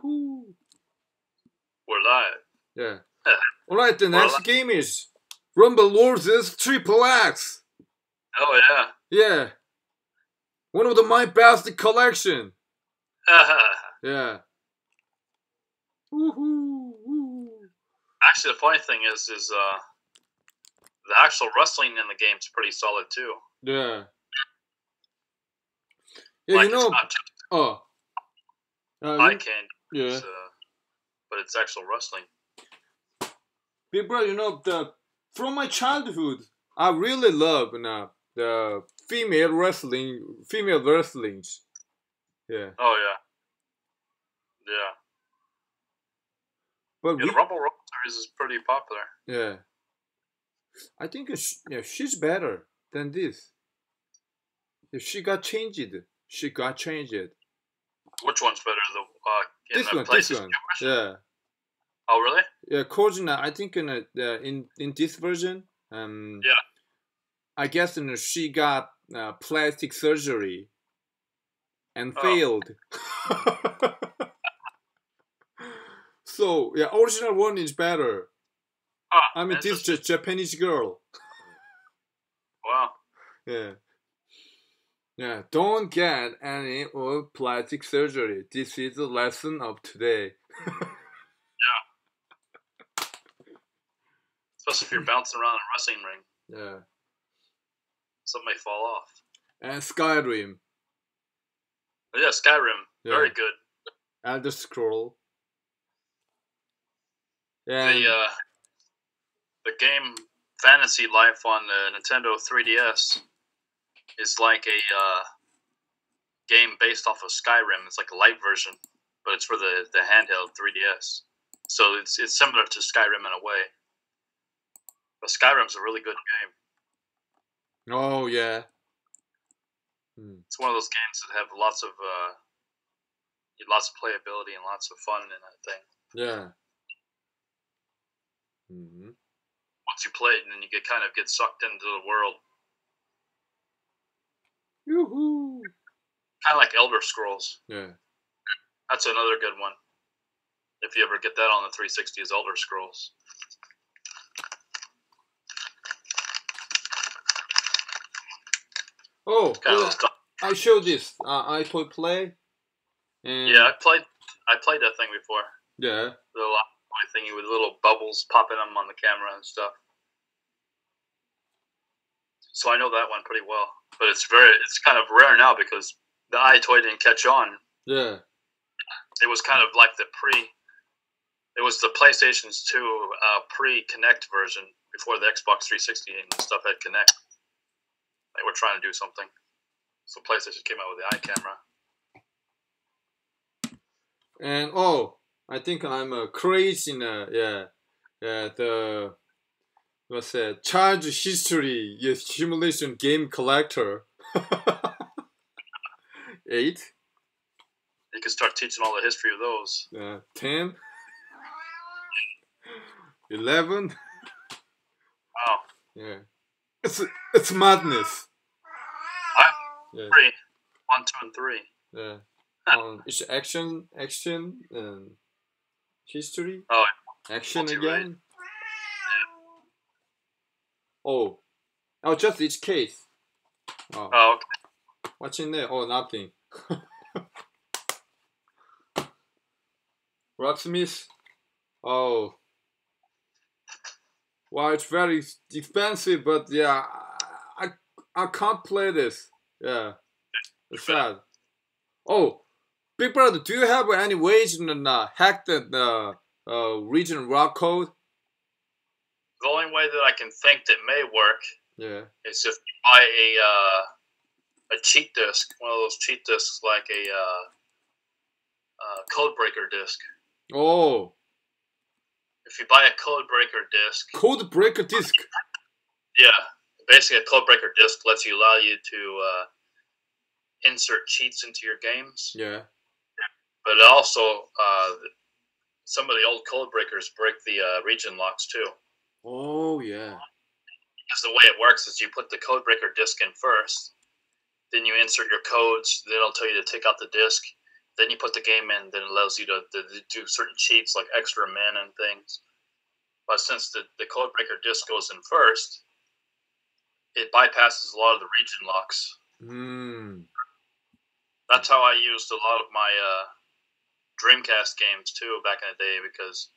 Woohoo! We're live. Yeah. Alright, the next game is Rumble Lords Triple X. Oh, yeah. Yeah. One of my best collection. Yeah. Woohoo! Actually, the funny thing is the actual wrestling in the game's pretty solid too. Yeah. Yeah, like, you know. It's not just eye candy. Yeah. But it's actual wrestling. Big brother, you know, from my childhood, I really love the female wrestlings. Yeah. Oh yeah. Yeah. But the Rumble Roll series is pretty popular. Yeah. I think she's better than this. If she got changed. Which one's better? This one. Yeah. Oh really? Yeah, Kojina. I think in this version, yeah. I guess she got plastic surgery and failed. So yeah, original one is better. I mean, this Japanese girl. Wow. Yeah. Yeah, don't get any plastic surgery. This is the lesson of today. Yeah. Especially if you're bouncing around in a wrestling ring. Yeah. Something may fall off. And Skyrim. Yeah, Skyrim. Yeah. Very good. Elder Scroll. Yeah. The game Fantasy Life on the Nintendo 3DS is like a game based off of Skyrim. It's like a light version, but it's for the handheld 3DS. So it's similar to Skyrim in a way. But Skyrim's a really good game. Oh yeah. It's one of those games that have lots of playability and lots of fun in that thing. Yeah. Once you play it, and then you get sucked into the world. Yoo-hoo! Kind of like Elder Scrolls. Yeah. That's another good one. If you ever get that on the 360, is Elder Scrolls. Oh, I showed this. I play. And yeah, I played that thing before. Yeah. The thingy with little bubbles popping them on the camera and stuff. So I know that one pretty well. But it's kind of rare now because the iToy didn't catch on. Yeah. It was kind of like it was the PlayStation's 2 pre-Kinect version before the Xbox 360 and stuff had Kinect. They were trying to do something. So PlayStation came out with the iCamera. And I think I'm crazy in the what's that? Child history simulation game collector. 8. You can start teaching all the history of those. 10. 11. Wow. Yeah. It's madness. 3. 1, 2, and 3. Yeah. It's action, and history. Oh, action again. Oh, just each case. Oh, okay. What's in there? Oh, nothing. Rocksmith. Oh. Well, it's very expensive, but yeah, I can't play this. Yeah, it's sad. Oh, Big Brother, do you have any ways to hack the region rock code? The only way that I can think that may work is if you buy a cheat disc, one of those cheat discs like a code breaker disc. Oh. If you buy a code breaker disc. Code breaker disc? Yeah. Basically, a code breaker disc allow you to insert cheats into your games. Yeah. But also, some of the old code breakers break the region locks too. Oh, yeah. Because the way it works is you put the code breaker disc in first, then you insert your codes, then it'll tell you to take out the disc, then you put the game in, then it allows you to do certain cheats like extra mana and things. But since the Codebreaker disc goes in first, it bypasses a lot of the region locks. That's how I used a lot of my Dreamcast games too back in the day, because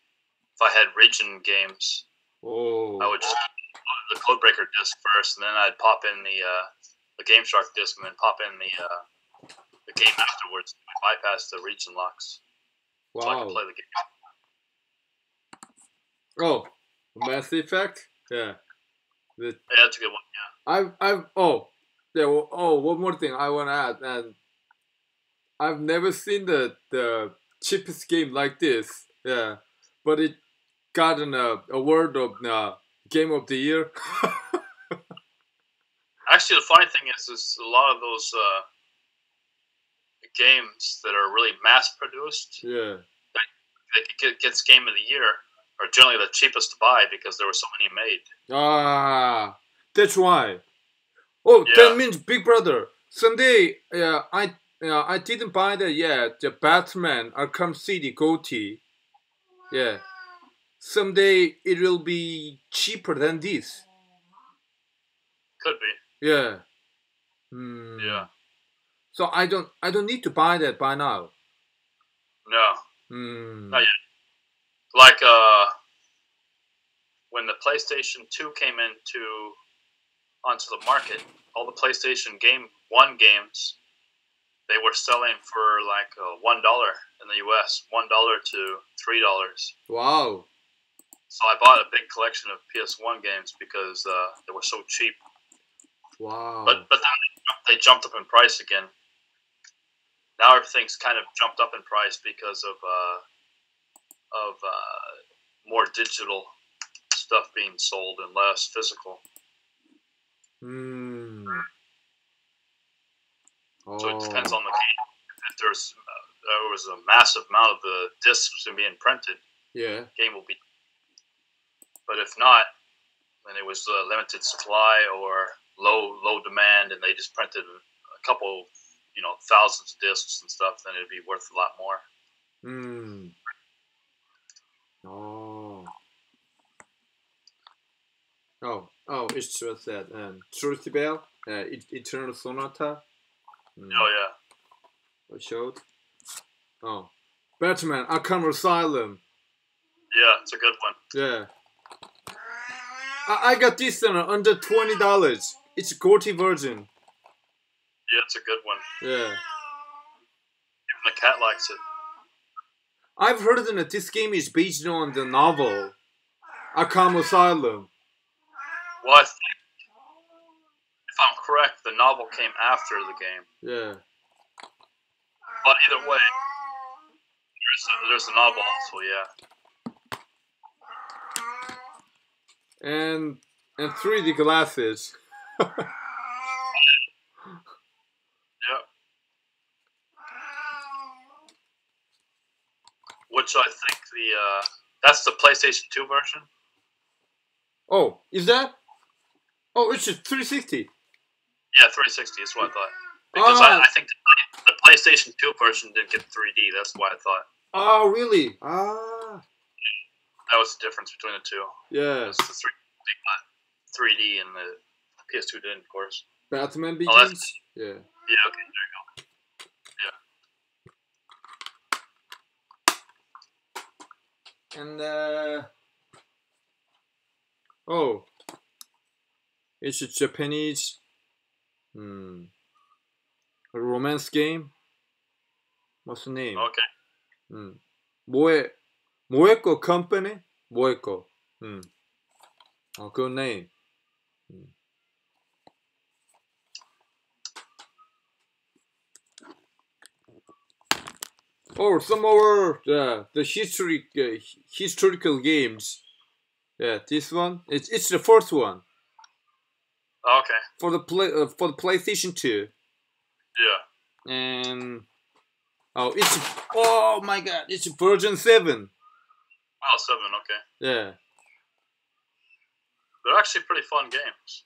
if I had region games, I would just load the Codebreaker disc first, and then I'd pop in the Game Shark disc, and then pop in the game afterwards. Bypass the region locks, so I can play the game. Oh, Mass Effect, yeah. Yeah, that's a good one. Yeah. One more thing I want to add, and I've never seen the cheapest game like this. Yeah, but it got an award of Game of the Year. Actually, the funny thing is a lot of those games that are really mass produced. Yeah, that gets Game of the Year are generally the cheapest to buy because there were so many made. Ah, that's why. Oh, Yeah. that means Big Brother. Someday, I didn't buy that yet. The Batman Arkham City GOTY. Yeah. Someday it will be cheaper than this. Could be. Yeah. Yeah. So I don't need to buy that by now. No. Not yet. Like when the PlayStation 2 came onto the market, all the PlayStation 1 games, they were selling for like $1 in the US, $1 to $3. Wow. So I bought a big collection of PS1 games because they were so cheap. Wow. But then they jumped up in price again. Now everything's kind of jumped up in price because of more digital stuff being sold and less physical. So it depends on the game. If there was a massive amount of the discs being printed, yeah, game will be. But if not, then it was limited supply or low demand, and they just printed a couple, thousands of discs and stuff, then it'd be worth a lot more. It's just that. Truth Bell, Eternal Sonata. Oh yeah. I showed. Oh, Batman Arkham Asylum. Yeah, it's a good one. Yeah. I got this under $20. It's a GOTY version. Yeah, it's a good one. Yeah. Even the cat likes it. I've heard that this game is based on the novel Arkham Asylum. Well, I think, if I'm correct, the novel came after the game. Yeah. But either way, there's a novel also, yeah. And 3D glasses. Yep. Which I think that's the PlayStation 2 version. Oh, is that? Oh, it's a 360. Yeah, 360 is what I thought. Because I think the PlayStation 2 version didn't get 3D. That's why I thought. Oh, really? Ah. That was the difference between the two. Yeah. The 3D and the PS2 didn't, of course. Batman Begins? Yeah. Yeah, okay, there you go. Yeah. And, it's a Japanese romance game. What's the name? Okay. Moeko Company? Moeko. Good name. Or some more the historical games. Yeah, this one. It's the first one. Okay. For the PlayStation 2. Yeah. And oh my god, it's version 7. Oh, 7, okay. Yeah. They're actually pretty fun games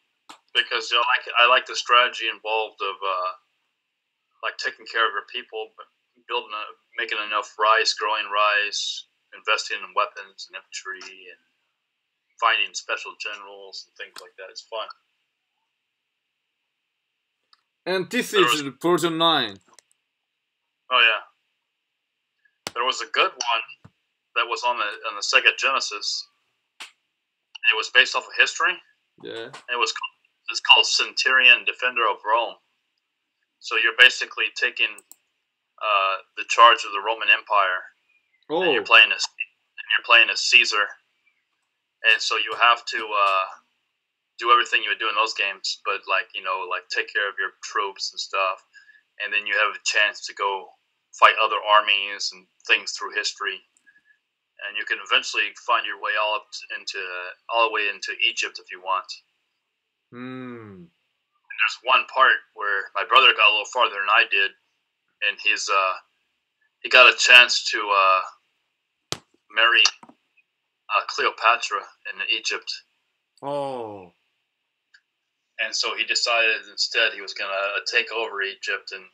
because I like the strategy involved of like taking care of your people, but making enough rice, growing rice, investing in weapons and infantry, and finding special generals and things like that. It's fun. And this is version 9. Oh yeah. There was a good one that was on the Sega Genesis. It was based off of history. Yeah. It's called Centurion, Defender of Rome. So you're basically taking the charge of the Roman Empire. Oh. And you're playing as Caesar. And so you have to do everything you would do in those games, but like take care of your troops and stuff. And then you have a chance to go fight other armies and things through history. And you can eventually find your way all the way into Egypt if you want. Hmm. And there's one part where my brother got a little farther than I did, and he got a chance to marry Cleopatra in Egypt. Oh. And so he decided instead he was gonna take over Egypt and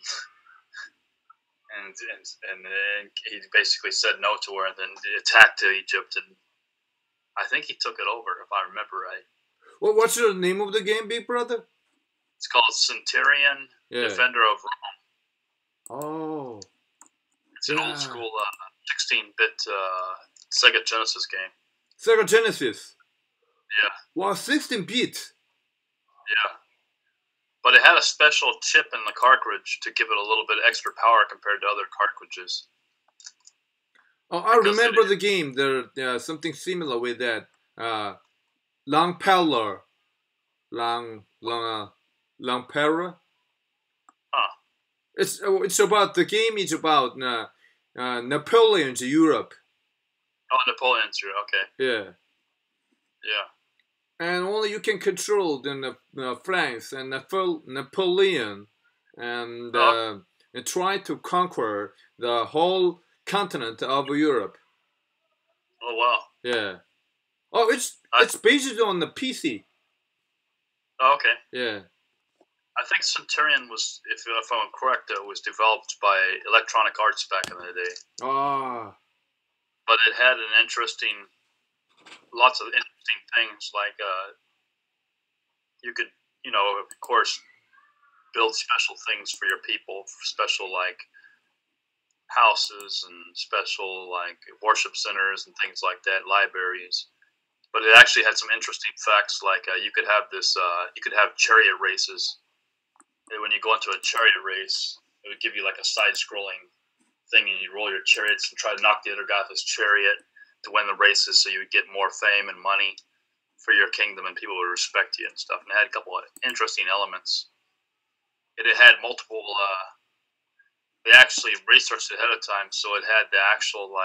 he basically said no to her and then attacked Egypt, and I think he took it over if I remember right. Well, what's the name of the game, big brother? It's called Centurion, Defender of Rome. Oh. It's an old school 16-bit Sega Genesis game. Sega Genesis? Yeah. Wow, 16-bit? Yeah. But it had a special chip in the cartridge to give it a little bit extra power compared to other cartridges. Oh, I remember the game. There's something similar with that. Long Peller. Long Peller. Huh. It's about, the game is about Napoleon's Europe. Oh, Napoleon's Europe, okay. Yeah. Yeah. And only you can control the flanks and Napoleon and try to conquer the whole continent of Europe. Oh wow! Yeah. Oh, it's based on the PC. Oh, okay. Yeah. I think Centurion was, if I'm correct, it was developed by Electronic Arts back in the day. Ah. But it had lots of interesting things, like you could, of course, build special things for your people, special like houses and special like worship centers and things like that, libraries. But it actually had some interesting facts, like you could have chariot races. And when you go into a chariot race, it would give you like a side-scrolling thing, and you roll your chariots and try to knock the other guy off his chariot to win the races, so you would get more fame and money for your kingdom, and people would respect you and stuff. And it had a couple of interesting elements. It had multiple. They actually researched it ahead of time, so it had the actual the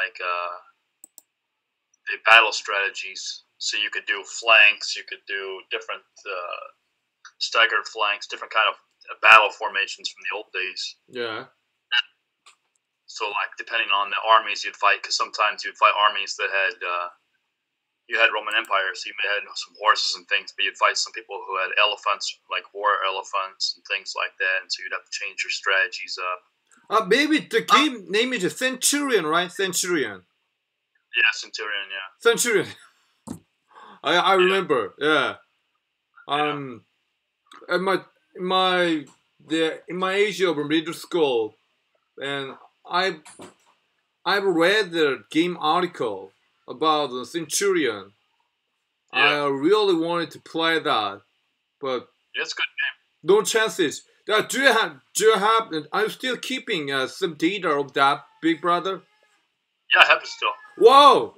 battle strategies. So you could do flanks, you could do different staggered flanks, different kind of battle formations from the old days. Yeah. So, like, depending on the armies you'd fight, because sometimes you'd fight armies that had, you had Roman Empire, so you may have some horses and things, but you'd fight some people who had elephants, like war elephants and things like that, and so you'd have to change your strategies up. Maybe the game name is Centurion, right? Centurion. Yeah, Centurion, yeah. Centurion. I remember, yeah. In my age of middle school, and I've read the game article about the Centurion. Yeah. I really wanted to play that, but it's a good game. No chances. Do you have? Are you still keeping some data of that, big brother? Yeah, I have it still. Whoa!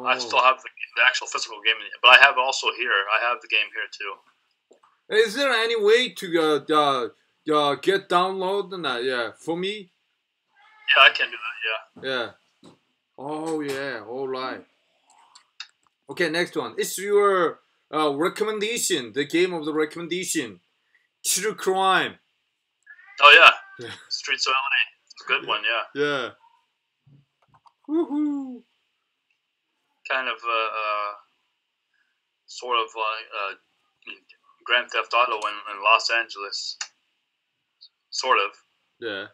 I still have the actual physical game, but I have also here. I have the game here too. Is there any way to get download? Yeah, for me. Yeah, I can do that. Yeah. Yeah. Oh yeah. All right. Okay, next one. It's your recommendation. The game of the recommendation. True crime. Oh yeah. Streets of LA. It's a good one. Yeah. Yeah. Woohoo. Kind of sort of Grand Theft Auto in Los Angeles. Sort of. Yeah.